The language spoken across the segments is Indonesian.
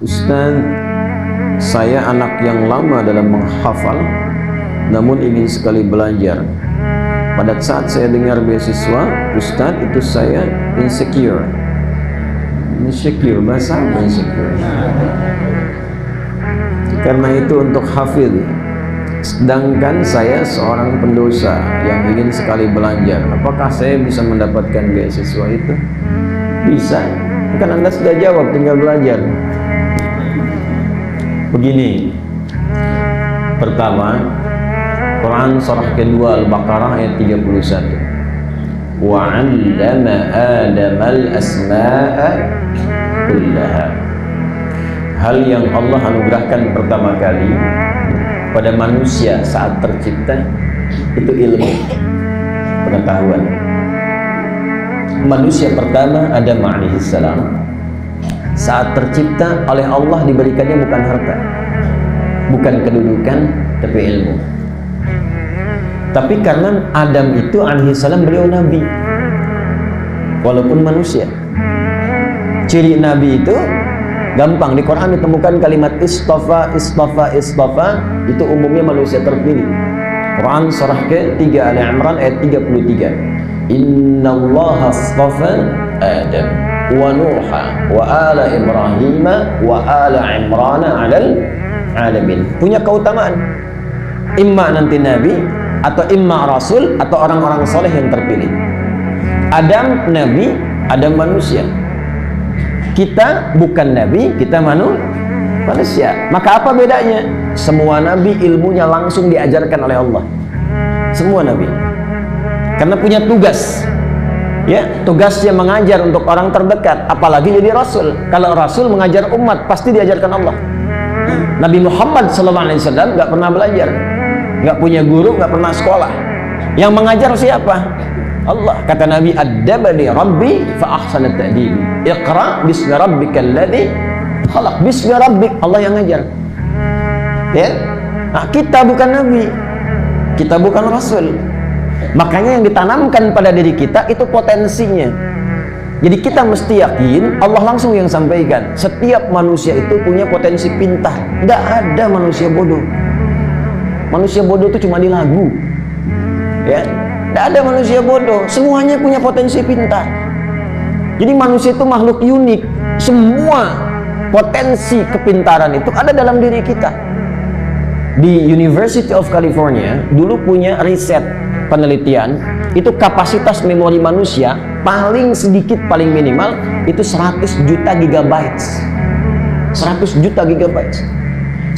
Ustaz, saya anak yang lama dalam menghafal, namun ingin sekali belajar. Pada saat saya dengar beasiswa, Ustaz, itu saya insecure. Insecure, bahasa apa insecure? Karena itu untuk hafidh. Sedangkan saya seorang pendosa yang ingin sekali belajar. Apakah saya bisa mendapatkan beasiswa itu? Bisa. Kan Anda sudah jawab, tinggal belajar. Begini. Pertama, Quran surah kedua Al-Baqarah ayat 31. Wa 'allama Adama al-asma'a kullaha. Hal yang Allah anugerahkan pertama kali pada manusia saat tercipta itu ilmu, pengetahuan. Manusia pertama Adam alaihissalam saat tercipta oleh Allah diberikannya bukan harta, bukan kedudukan, tapi ilmu. Tapi karena Adam itu alaihissalam beliau nabi, walaupun manusia. Ciri nabi itu gampang, di Quran ditemukan kalimat istafa, istafa, istafa, itu umumnya manusia terpilih. Quran surah ke-3 Ali Imran ayat 33. Innallaha astafa Adam wa Nuha wa ala Ibrahim wa ala Imran 'alal alamin. Punya keutamaan. Imma nanti nabi atau imma rasul atau orang-orang soleh yang terpilih. Adam nabi, Adam manusia. Kita bukan nabi, kita manusia. Maka apa bedanya? Semua nabi ilmunya langsung diajarkan oleh Allah. Semua nabi. Karena punya tugas. Ya, tugasnya mengajar untuk orang terdekat, apalagi jadi rasul. Kalau rasul mengajar umat, pasti diajarkan Allah. Nabi Muhammad SAW nggak pernah belajar, nggak punya guru, nggak pernah sekolah. Yang mengajar siapa? Allah. Kata Nabi, "Addabani Rabbi fa ahsana ta'dibi. Iqra bismi rabbikal ladzi khalaq." Bismi rabbik, Allah yang ngajar. Ya. Nah, kita bukan nabi. Kita bukan rasul. Makanya yang ditanamkan pada diri kita itu potensinya. Jadi kita mesti yakin Allah langsung yang sampaikan. Setiap manusia itu punya potensi pintar. Nggak ada manusia bodoh. Manusia bodoh itu cuma di lagu. Ya. Tidak ada manusia bodoh, semuanya punya potensi pintar. Jadi manusia itu makhluk unik. Semua potensi kepintaran itu ada dalam diri kita. Di University of California dulu punya riset penelitian, itu kapasitas memori manusia paling sedikit, paling minimal itu 100 juta gigabytes. 100 juta gigabytes.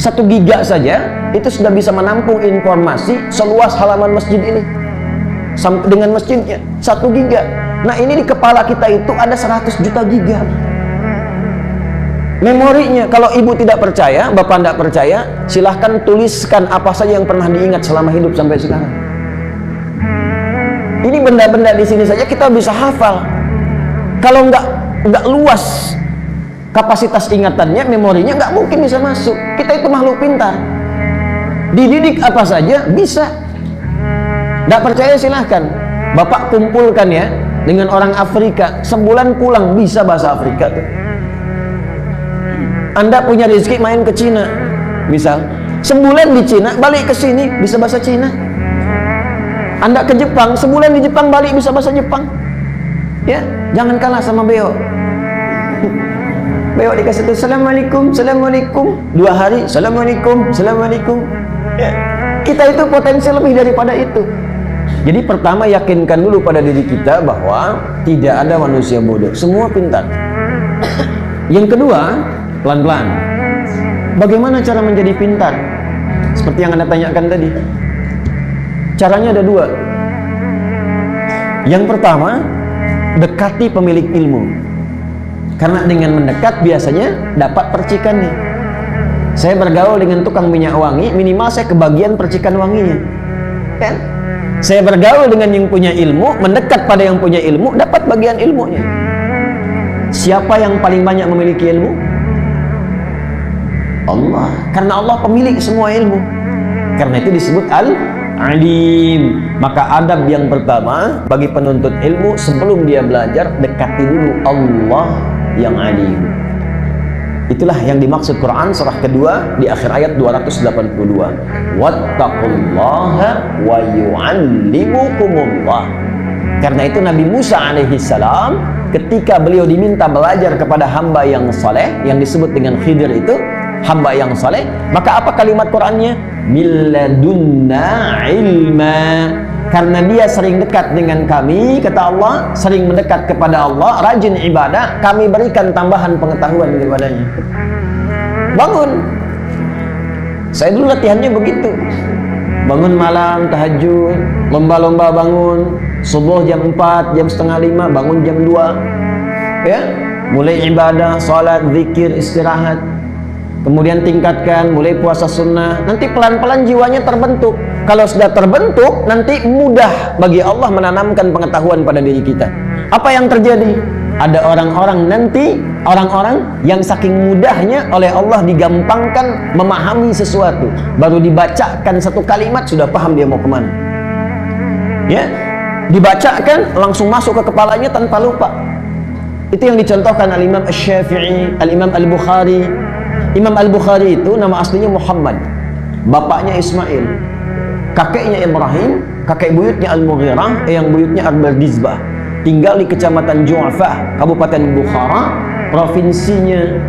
1 giga saja itu sudah bisa menampung informasi seluas halaman masjid ini. Dengan masjidnya 1 giga. Nah, ini di kepala kita itu ada 100 juta giga memorinya. Kalau ibu tidak percaya, bapak tidak percaya, silahkan tuliskan apa saja yang pernah diingat selama hidup sampai sekarang. Ini benda-benda di sini saja kita bisa hafal. Kalau nggak luas kapasitas ingatannya, memorinya, nggak mungkin bisa masuk. Kita itu makhluk pintar. Dididik apa saja bisa. Tidak percaya silahkan. Bapak kumpulkan ya dengan orang Afrika, sebulan pulang bisa bahasa Afrika tuh. Anda punya rezeki main ke Cina, misal sebulan di Cina, balik ke sini bisa bahasa Cina. Anda ke Jepang, sebulan di Jepang, balik bisa bahasa Jepang. Ya, jangan kalah sama Beo. Beo dikasih tuh Assalamualaikum, Assalamualaikum, 2 hari Assalamualaikum, Assalamualaikum. Ya, kita itu potensi lebih daripada itu. Jadi pertama, yakinkan dulu pada diri kita bahwa tidak ada manusia bodoh, semua pintar. Yang kedua, pelan-pelan. Bagaimana cara menjadi pintar? Seperti yang Anda tanyakan tadi. Caranya ada 2. Yang pertama, dekati pemilik ilmu. Karena dengan mendekat biasanya dapat percikannya. Saya bergaul dengan tukang minyak wangi, minimal saya kebagian percikan wanginya. Kan? Saya bergaul dengan yang punya ilmu, mendekat pada yang punya ilmu, dapat bagian ilmunya. Siapa yang paling banyak memiliki ilmu? Allah. Karena Allah pemilik semua ilmu. Karena itu disebut Al-Alim. Maka adab yang pertama bagi penuntut ilmu, sebelum dia belajar, dekati dulu Allah yang Alim. Itulah yang dimaksud Quran surah kedua di akhir ayat 282. Wattaqullaha wa yu'allimukumullah. Karena itu Nabi Musa alaihi salam ketika beliau diminta belajar kepada hamba yang saleh yang disebut dengan Khidir itu, hamba yang saleh, maka apa kalimat Qurannya? Milladunna ilma. Karena dia sering dekat dengan kami, kata Allah, sering mendekat kepada Allah, rajin ibadah, kami berikan tambahan pengetahuan kepadanya. Bangun. Saya dulu latihannya begitu. Bangun malam, tahajud, lomba-lomba bangun, subuh jam 4, jam setengah 5, bangun jam 2. Ya, mulai ibadah, salat, zikir, istirahat. Kemudian tingkatkan, mulai puasa sunnah. Nanti pelan-pelan jiwanya terbentuk. Kalau sudah terbentuk, nanti mudah bagi Allah menanamkan pengetahuan pada diri kita. Apa yang terjadi? Ada orang-orang nanti, orang-orang yang saking mudahnya oleh Allah digampangkan memahami sesuatu. Baru dibacakan satu kalimat, sudah paham dia mau kemana. Ya, dibacakan, langsung masuk ke kepalanya tanpa lupa. Itu yang dicontohkan Al-Imam Asy-Syafi'i, Al-Imam Al-Bukhari. Imam Al-Bukhari itu nama aslinya Muhammad, bapaknya Ismail, kakeknya Ibrahim, kakek buyutnya Al-Mughirah, yang buyutnya Al-Bardizbah. Tinggal di kecamatan Ju'afah, Kabupaten Bukhara. Provinsinya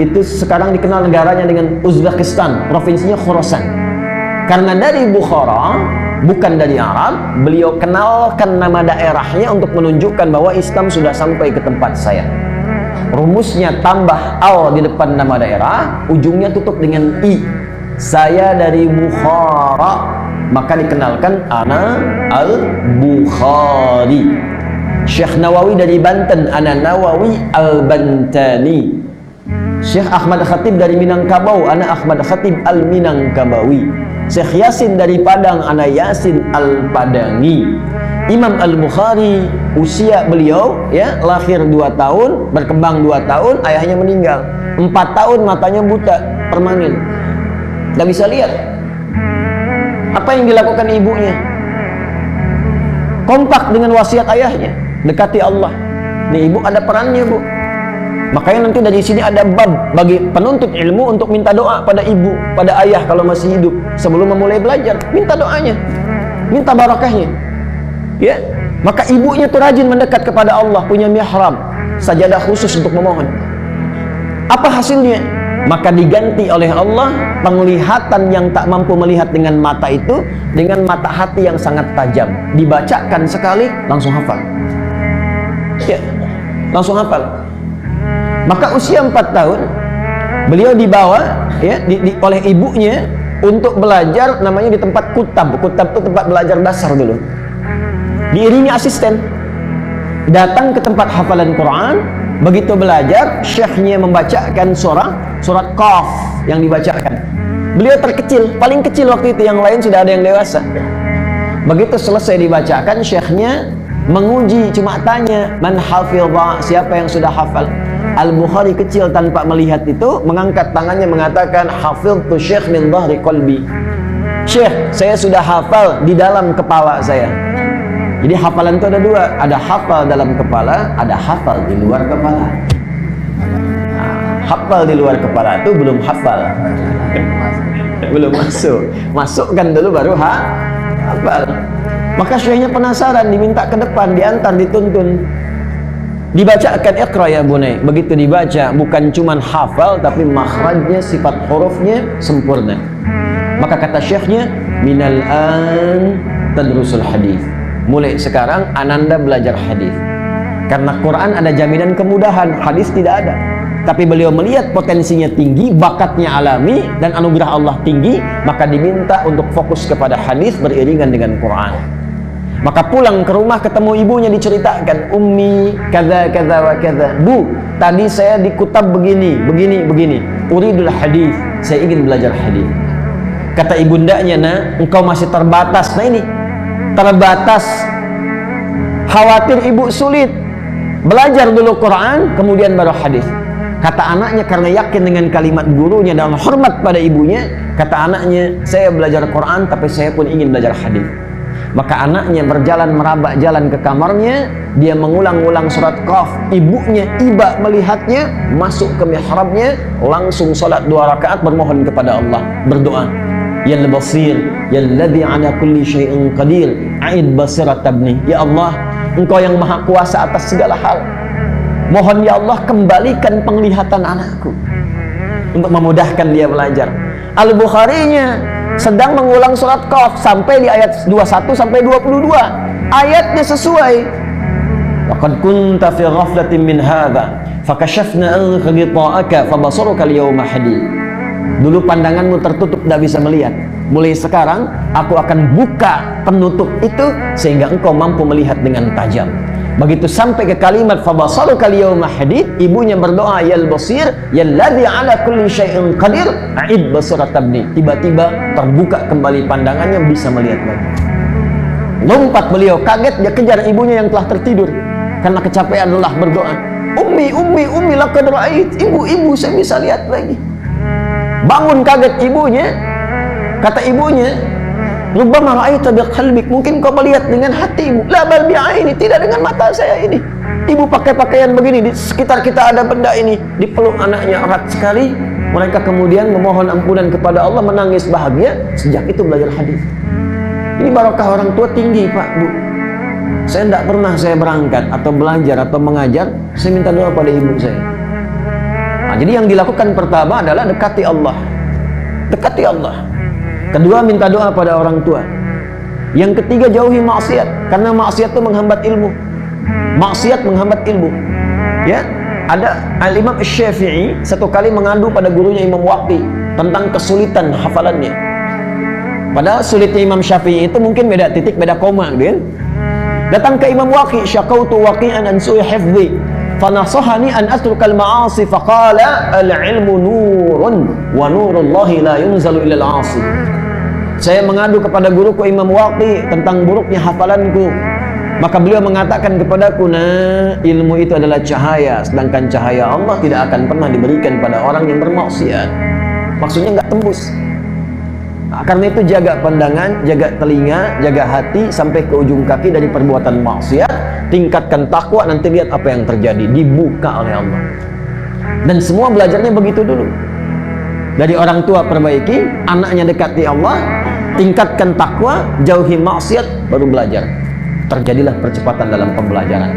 itu sekarang dikenal negaranya dengan Uzbekistan, provinsinya Khorasan. Karena dari Bukhara, bukan dari Arab, beliau kenalkan nama daerahnya untuk menunjukkan bahwa Islam sudah sampai ke tempat saya. Rumusnya tambah al di depan nama daerah, ujungnya tutup dengan i. Saya dari Bukhara, maka dikenalkan ana al-Bukhari. Syekh Nawawi dari Banten, ana Nawawi al-Bantani. Syekh Ahmad Khatib dari Minangkabau, ana Ahmad Khatib al-Minangkabawi. Syekh Yasin dari Padang, ana Yasin al-Padangi. Imam Al-Bukhari, usia beliau ya lahir 2 tahun, berkembang 2 tahun, ayahnya meninggal. 4 tahun matanya buta permanen, nggak bisa lihat. Apa yang dilakukan ibunya? Kompak dengan wasiat ayahnya, dekati Allah. Nih ibu ada perannya, Bu. Makanya nanti dari sini ada bab bagi penuntut ilmu untuk minta doa pada ibu, pada ayah kalau masih hidup. Sebelum memulai belajar, minta doanya, minta barakahnya. Ya, maka ibunya tuh rajin mendekat kepada Allah, punya mihrab, sajadah khusus untuk memohon. Apa hasilnya? Maka diganti oleh Allah penglihatan yang tak mampu melihat dengan mata itu dengan mata hati yang sangat tajam. Dibacakan sekali langsung hafal. Ya, langsung hafal. Maka usia 4 tahun beliau dibawa ya oleh ibunya untuk belajar, namanya di tempat kutab. Kutab itu tempat belajar dasar dulu. Diiringi asisten, datang ke tempat hafalan Quran. Begitu belajar, syekhnya membacakan surat Qaf yang dibacakan. Beliau terkecil, paling kecil waktu itu, yang lain sudah ada yang dewasa. Begitu selesai dibacakan, syekhnya menguji, cuma tanya, man hafidha, siapa yang sudah hafal? Al-Bukhari kecil tanpa melihat itu mengangkat tangannya mengatakan, hafidhtu syekh min dhahri qalbi. Syekh, saya sudah hafal di dalam kepala saya. Jadi hafalan itu ada 2, ada hafal dalam kepala, ada hafal di luar kepala. Nah, hafal di luar kepala itu belum hafal, belum masuk. Masukkan dulu baru hafal. Maka syekhnya penasaran, diminta ke depan, diantar, dituntun, dibacakan Iqra ya bunai. Begitu dibaca, bukan cuman hafal, tapi makhrajnya, sifat hurufnya sempurna. Maka kata syekhnya, minal an tadrusul hadis. Mulai sekarang ananda belajar hadis. Karena Quran ada jaminan kemudahan, hadis tidak ada. Tapi beliau melihat potensinya tinggi, bakatnya alami, dan anugerah Allah tinggi, maka diminta untuk fokus kepada hadis beriringan dengan Quran. Maka pulang ke rumah ketemu ibunya, diceritakan, ummi kaza kaza wa kaza. Bu, tadi saya di kutab begini, begini, begini. Uridul hadis, saya ingin belajar hadis. Kata ibundanya, nah, engkau masih terbatas. Nah ini terbatas, khawatir ibu sulit. Belajar dulu Quran, kemudian baru hadis. Kata anaknya, karena yakin dengan kalimat gurunya dan hormat pada ibunya, kata anaknya, saya belajar Quran tapi saya pun ingin belajar hadis. Maka anaknya berjalan merabak jalan ke kamarnya, dia mengulang-ulang surat Qaf. Ibunya iba melihatnya, masuk ke mihrabnya, langsung salat 2 rakaat bermohon kepada Allah, berdoa, Yal Basir, Yalladzi ala kulli syai'in qadir, a'id basirat ibni. Ya Allah, Engkau yang maha kuasa atas segala hal. Mohon ya Allah, kembalikan penglihatan anakku, untuk memudahkan dia belajar. Al-Bukharinya sedang mengulang surat Qaf sampai di ayat 21 sampai 22. Ayatnya sesuai. Laqad kunta fi ghaflatin min hadza fakashafna anka ghita'aka fabasaruka al-yawma hadid. Dulu pandanganmu tertutup, tidak bisa melihat. Mulai sekarang aku akan buka penutup itu sehingga engkau mampu melihat dengan tajam. Begitu sampai ke kalimat fabasaruka al-yawma hadid, ibunya berdoa, Yal Basir, Yalladzi ala kulli syai'in qadir, a'id basirat ibni. Tiba-tiba terbuka kembali pandangannya, bisa melihat lagi. Lompat beliau, kaget, dia kejar ibunya yang telah tertidur karena kecapean lelah, berdoa, Ummi laqad ra'ait. Ibu, saya bisa lihat lagi. Bangun kaget ibunya, kata ibunya, Rubbama ra'aita biqalbik, mungkin kau melihat dengan hatimu, la bal bi'aini, tidak dengan mata saya ini. Ibu pakai pakaian begini, di sekitar kita ada benda ini, dipeluk anaknya erat sekali. Mereka kemudian memohon ampunan kepada Allah, menangis bahagia. Sejak itu belajar hadis. Ini barokah orang tua tinggi, Pak, Bu. Saya tidak pernah saya berangkat atau belajar atau mengajar, saya minta doa pada ibu saya. Nah, jadi yang dilakukan pertama adalah dekati Allah. Dekati Allah. Kedua, minta doa pada orang tua. Yang ketiga, jauhi maksiat, karena maksiat itu menghambat ilmu. Maksiat menghambat ilmu. Ya, ada Al-Imam Syafi'i satu kali mengadu pada gurunya Imam Waqi tentang kesulitan hafalannya. Padahal sulitnya Imam Syafi'i itu mungkin beda titik, beda koma, gitu kan? Datang ke Imam Waqi, syakautu waqi'an an su'i hifdhi, fanasahani an atrukal ma'asi, faqala al-ilmu nurun wa nurullahi la yunzalu ila al-'asi. Saya mengadu kepada guruku Imam Waqi tentang buruknya hafalanku. Maka beliau mengatakan kepadaku, nah, ilmu itu adalah cahaya, sedangkan cahaya Allah tidak akan pernah diberikan pada orang yang bermaksiat. Maksudnya nggak tembus. Nah, karena itu jaga pandangan, jaga telinga, jaga hati sampai ke ujung kaki dari perbuatan maksiat. Tingkatkan takwa, nanti lihat apa yang terjadi, dibuka oleh Allah. Dan semua belajarnya begitu dulu. Dari orang tua perbaiki, anaknya dekati Allah, tingkatkan takwa, jauhi maksiat, baru belajar. Terjadilah percepatan dalam pembelajaran.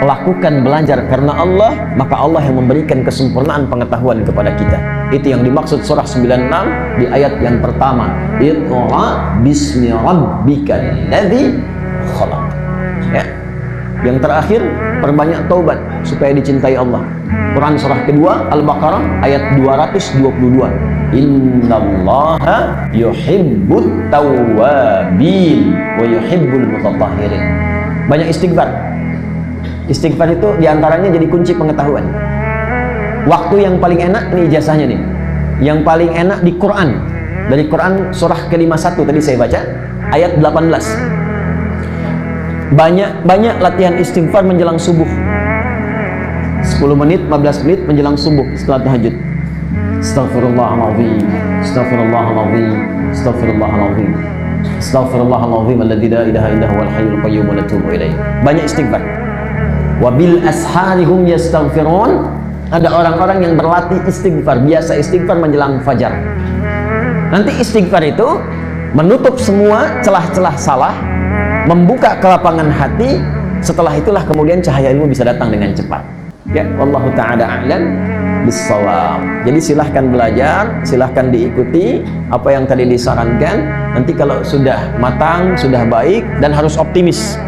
Lakukan belajar karena Allah, maka Allah yang memberikan kesempurnaan pengetahuan kepada kita. Itu yang dimaksud surah 96 di ayat yang pertama, Iqra bismi rabbikal ladzi khalaq. Ya. Yang terakhir, perbanyak taubat supaya dicintai Allah. Quran surah kedua Al-Baqarah ayat 222. Innallaha yuhibbut tawwabin wa yuhibbul mutatahhirin. Banyak istighfar. Istighfar itu diantaranya jadi kunci pengetahuan. Waktu yang paling enak, ini ijazahnya nih, yang paling enak di Quran. Dari Quran surah ke-51 tadi saya baca ayat 18. Banyak latihan istighfar menjelang subuh. 10 menit, 15 menit menjelang subuh setelah tahajud. Astaghfirullahaladzim, astaghfirullahaladzim, astaghfirullahaladzim, astaghfirullahaladzim alladzi la ilaha illa huwal hayyul qayyum wa natubu ilaih. Banyak istighfar. Wabil asharihum yastaghfirun. Ada orang-orang yang berlatih istighfar, biasa istighfar menjelang fajar. Nanti istighfar itu menutup semua celah-celah salah, membuka kelapangan hati. Setelah itulah kemudian cahaya ilmu bisa datang dengan cepat. Ya, wallahu ta'ala a'lam bissawab. Jadi silahkan belajar, silahkan diikuti apa yang tadi disarankan. Nanti kalau sudah matang, sudah baik, dan harus optimis,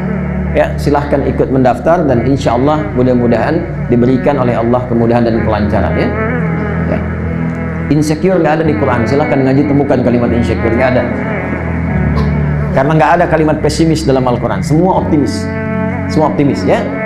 ya, silahkan ikut mendaftar, dan insya Allah mudah-mudahan diberikan oleh Allah kemudahan dan kelancaran, ya. Ya. Insecure nggak ada di Quran. Silahkan ngaji, temukan kalimat insecure, nggak ada. Karena nggak ada kalimat pesimis dalam Al-Quran. Semua optimis, ya.